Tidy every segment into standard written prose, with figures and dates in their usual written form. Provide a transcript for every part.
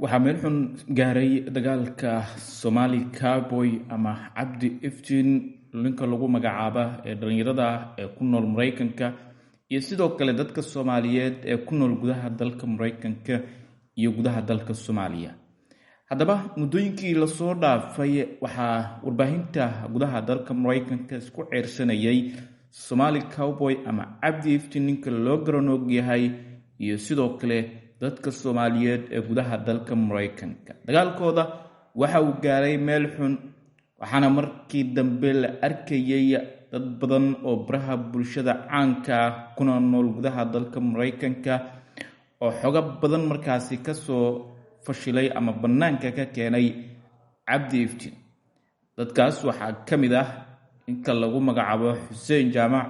waxaa meel xun gaaray dagaalka Somali Cowboy ama Cabdi Iftiin ninka lagu magacaaba ee dhalinyarada ee ku nool Mareykanka iyo sidoo kale dadka Soomaaliyeed ee ku nool gudaha dalka Mareykanka iyo gudaha dalka Soomaaliya. Haddaba muddooyinkii la soo dhaafay waxaa warbaahinta gudaha dalka Mareykanka isku ceersanayay Somali Cowboy ama Cabdi Iftiin ninka loo garanog yahay iyo sidoo kale dadka Soomaaliyeed ee gudaha dalka Mareykanka. Dagaalkooda waxa uu gaaray meel xun waxaana markii dambe la arkayay dad badan oo baraha bulshada caanka kuna nool gudaha dalka Mareykanka oo xoga badan markaasi ka soo fashilay ama banaanka ka keenay Cabdi Iftiin. Dadkaas waxaa kamid ah inka lagu magacaabo Xuseen Jaamac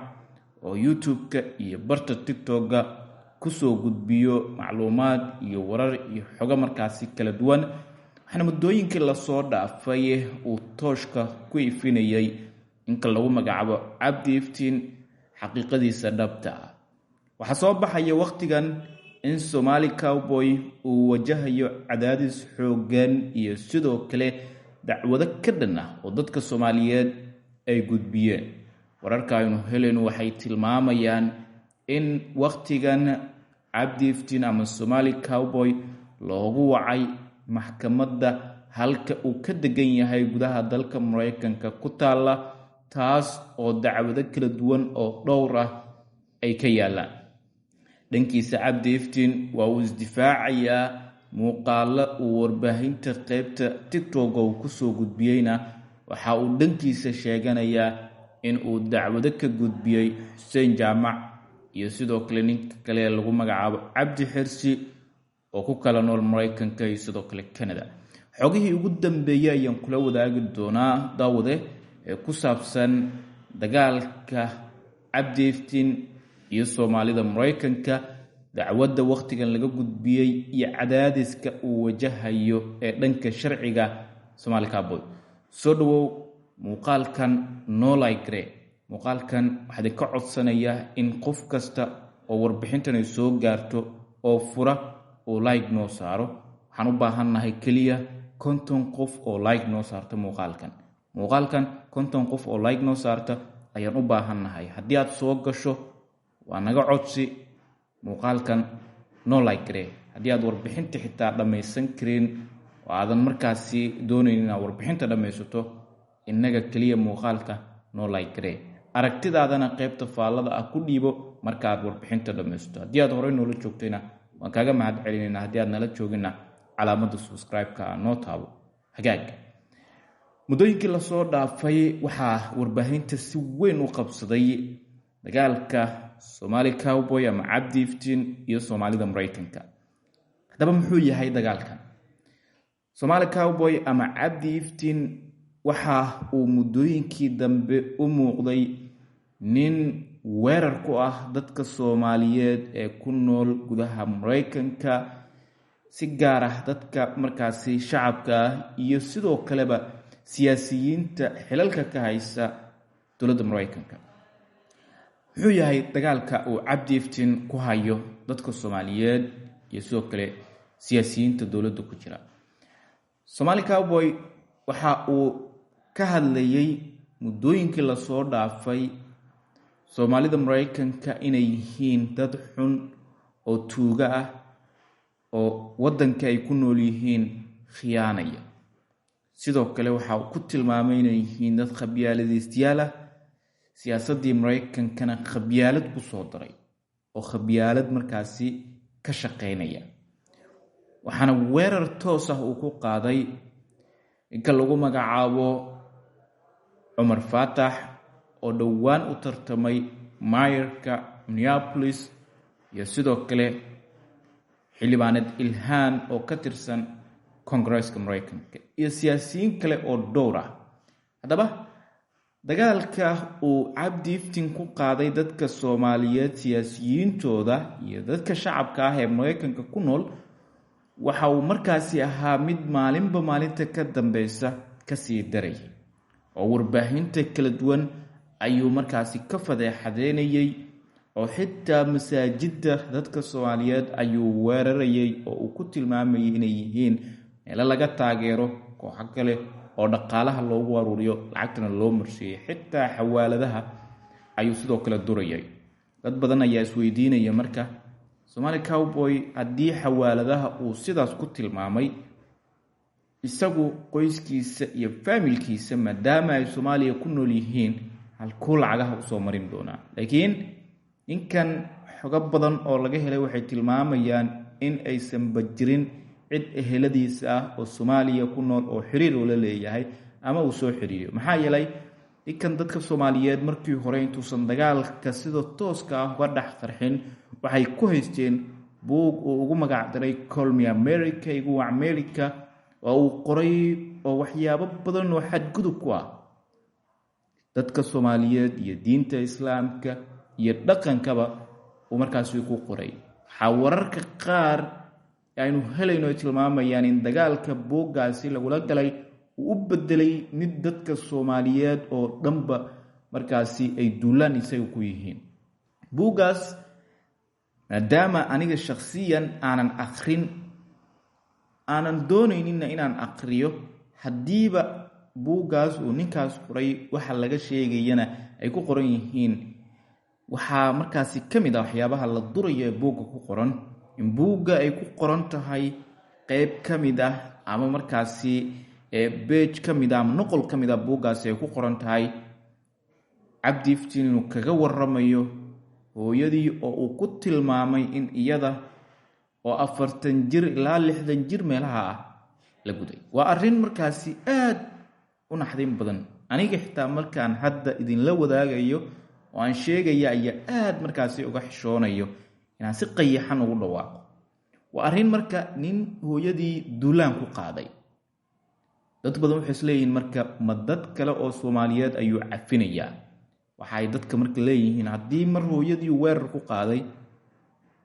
oo YouTube-ka iyo barta TikTok-ga kusoo gudbiyo macluumaad iyo warar iyo xoga markaasi kala duwan. waxaana muddooyinkii la soo dhaafay uu tooshka ku ifinayay inka lagu magacaabo Cabdi Iftiin xaqiiqadiisa dhabta ah. waxaa soo baxaya waqtigan in Somali Cowboy uu wajahayo cadaadis xooggan iyo sidoo kale dacwado ka dhan ah oo dadka Soomaaliyeed ay gudbiyeen. wararka aynu helayno waxay tilmaamayaan in waqtigan Cabdi Iftiin ama Somali Cowboy loogu wacay maxkamadda halka uu ka degan yahay gudaha dalka Mareykanka ku taala, taas oo dacwado kala duwan oo dhowr ah ay ka yaalaan. dhankiisa Cabdi Iftiin waa uu isdifaacayaa. muuqaalo uu warbaahinta qaybta TikTok uu kusoo gudbiyeyna waxa uu dhankiisa sheeganayaa in uu dacwado ka gudbiyey Xuseen Jaamac iyo sidoo kale ninka kale lagu magacaabo Cabdi Xirsi oo ku kala nool Mareykanka iyo sidoo kale Canada. xogihii ugu dambeeyay ayaan kula wadaagi doonaa daawade ee ku saabsan dagaalka Cabdi Iftiin iyo Soomaalida Mareykanka, dacwadda waqtigan laga gudbiyey iyo cadaadiska uu wajahayo ee dhanka sharciga Somali Cowboy. soo dhawow muuqaalkan noo like muuqaalkan waxaa ka codsanaya in qof kasta oo warbixintan ay soo gaarto oo fura oo like noo saaro. waxaan u baahannahay kaliya 50 qof oo like noo saarta muuqaalkan 50 qof oo like noo saarta ayaan u baahannahay. haddii aad soo gasho waa naga codsi muuqaalkan noo like haddii aad warbixinta xitaa dhammaysan karin oo aadan markaasi doonaynin inaad warbixinta dhammaysato innaga kaliya muuqaalka noo like aragtidaadana qaybta faallada ah ku dhiibo marka aad warbixinta dhammaysato. haddii aad horey noola joogtayna waan kaaga mahad celinaynaa. haddii aad nala joogina calaamadda subscribe-ka noo taabo. hagaag muddooyinkii la soo dhaafay waxaa warbaahinta si weyn u qabsaday dagaalka Somali Cowboy ama Cabdi Iftiin iyo Soomaalida Mareykanka. haddaba muxuu yahay dagaalkan? Somali Cowboy ama Cabdi Iftiin waxa uu muddooyinkii dambe u muuqday nin weerar ku ah dadka Soomaaliyeed ee ku nool gudaha Mareykanka, si gaar ah dadka markaasi shacabka iyo sidoo kaleba siyaasiyiinta xilalka ka haysta dowladda Mareykanka. muxuu yahay dagaalka uu Cabdi Iftiin ku hayo dadka Soomaaliyeed iyo sidoo kale siyaasiyiinta dowladda ku jira? Somali Cowboy waxa uu ka hadlayay muddooyinkii la soo dhaafay Soomaalida Mareykanka inay yihiin dad xun oo tuuga ah oo waddanka ay ku nool yihiin khiyaanaya. sidoo kale waxa uu ku tilmaamay inay yihiin dad khabyaaladaystayaal ah, siyaasaddii Mareykankana khabyaalad ku soo daray oo khabyaalad markaasi ka shaqeynaya. waxaana weerar toos ah uu ku qaaday inka lagu magacaabo Cumar Faatax oo dhowaan u tartamay mayorka Minneapolis iyo sidoo kale xildhibaaneed Ilhaan oo ka tirsan Congress-ka Mareykanka iyo siyaasiyiin kale oo dhowr ah. haddaba dagaalka uu Cabdi Iftiin ku qaaday dadka Soomaaliyeed siyaasiyiintooda iyo dadka shacabka ah ee Mareykanka ku nool waxa uu markaasi ahaa mid maalinba maalinta ka dambeysa ka sii daray oo warbaahinta kala duwan ayuu markaasi ka fadeexadeynayay oo xitaa masaajidda dadka Soomaaliyeed ayuu weerarayay oo uu ku tilmaamayay inay yihiin meelo laga taageero kooxo kale oo dhaqaalaha loogu aruuriyo lacagtana loo marsheeyay. xitaa xawaaladaha ayuu sidoo kale durayay. dad badan ayaa isweydiinaya marka Somali Cowboy haddii xawaaladaha uu sidaas ku tilmaamay, isagu qoyskiisa iyo familkiisa maadaama ay Soomaaliya ku nool yihiin halkuu lacagaha usoo marin doonaa. laakiin ninkan xogo badan oo laga helay waxay tilmaamayaan in aysan bajirin cid eheladiisa ah oo Soomaaliya ku nool oo xiriir ula leeyahay ama uu soo xiriiriyo. maxaa yeelay ninkan dadka Soomaaliyeed markii hore intuusan dagaalka sida tooska ah uga dhex qarxin waxay ku haysteen buug uu ugu magac daray Call Me America, igu wac America, oo uu qoray oo waxyaabo badan oo xadgudub ku ah dadka Soomaaliyeed iyo diinta Islaamka iyo dhaqankaba uu markaas ku qoray. waxaa wararka qaar aynu helayno ay tilmaamayaan in dagaalka buuggaasi lagula galay uu u bedelay mid dadka Soomaaliyeed oo dhanba markaasi ay duulaan isaga ku yihiin. buuggaas maadaama aniga shakhsiyan aanan doonayninna inaan aqriyo, haddiiba buuggaas uu ninkaas qoray waxa laga sheegayana ay ku qoran yihiin, waxaa markaasi ka mid ah waxyaabaha la durayo ee buugga ku qoran, in buugga ay ku qoran tahay qayb ka mid ah ama markaasi page ka mid ah ama nuqul ka mid ah buuggaasi ay ku qoran tahay Cabdi Iftiin inuu kaga waramayo hooyadii oo uu ku tilmaamay in iyada oo 40 jir ilaa 60 jir meelaha ah la guday. waa arrin markaasi aad u naxdin badan. aniga xitaa markaan hadda idinla wadaagayo oo aan sheegaya ayaa aad markaasi uga xishoonayo inaan si qayaxan ugu dhawaaqo. waa arrin marka nin hooyadii duulaan ku qaaday. dad badan waxay isleeyihiin marka ma dad kale oo Soomaaliyeed ayuu cafinayaa. waxay dadka marka leeyihiin haddii mar hooyadii weerar ku qaaday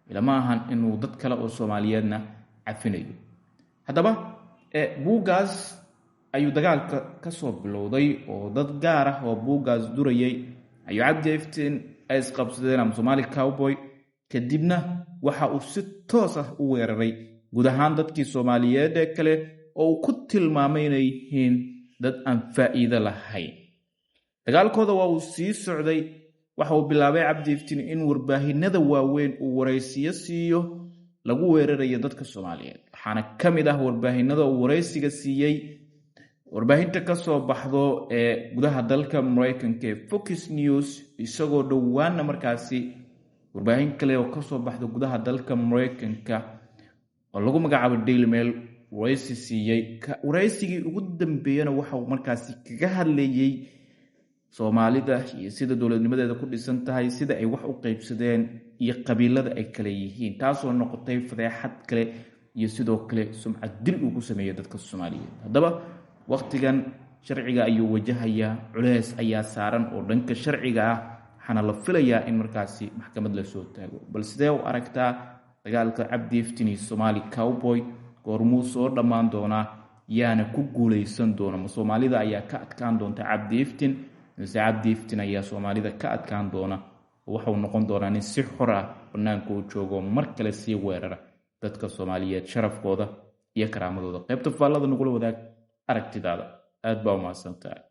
ilama ahan inuu dad kale oo Soomaaliyeedna cafinayo. haddaba buuggaas ayuu dagaalka ka soo bilowday oo dad gaar ah oo buuggaas durayay ayuu Cabdi Iftiin ay isqabsadeen ama Somali Cowboy. kadibna waxa uu si toos ah u weeraray guud ahaan dadkii Soomaaliyeed ee kale oo uu ku tilmaamay inay yihiin dad aan faa'iido lahayn. dagaalkooda waa uu sii socday. waxa uu bilaabay Cabdi Iftiin in warbaahinada waaweyn uu waraysiyo siiyo lagu weerarayo dadka Soomaaliyeed. waxaana ka mid ah warbaahinada uu waraysiga siiyey warbaahinta ka soo baxdo ee gudaha dalka Mareykanka ee Fox News, isagoo dhowaana markaasi warbaahin kale oo ka soo baxdo gudaha dalka Mareykanka oo lagu magacaabo Daily Mail waraysi siiyey. waraysigii ugu dambeeyana waxa uu markaasi kaga hadlayay Soomaalida iyo sida dowladnimadeeda ku dhisan tahay, sida ay wax u qaybsadeen iyo qabiilada ay kale yihiin, taasoo noqotay fadeexad kale iyo sidoo kale sumcad dil uu ku sameeyay dadka Soomaaliyeed. haddaba waqtigan sharciga ayuu wajahayaa, culeys ayaa saaran oo dhanka sharciga ah, waxaana la filayaa in markaasi maxkamad la soo taago. bal sidee u aragtaa dagaalka Cabdi Iftiin iyo Somali Cowboy? goormuu soo dhammaan doonaa? yaana ku guuleysan doona? ma Soomaalida ayaa ka adkaan doonta Cabdi Iftiin, mise Cabdi Iftiin ayaa Soomaalida ka adkaan doona? waxuu noqon doonaa nin si xor ah banaanka u joogo mar kale sii weerara dadka Soomaaliyeed sharafkooda iyo karaamadooda? qaybta faallada nagula wadaag aragtidaada. aad baa u mahadsantahay.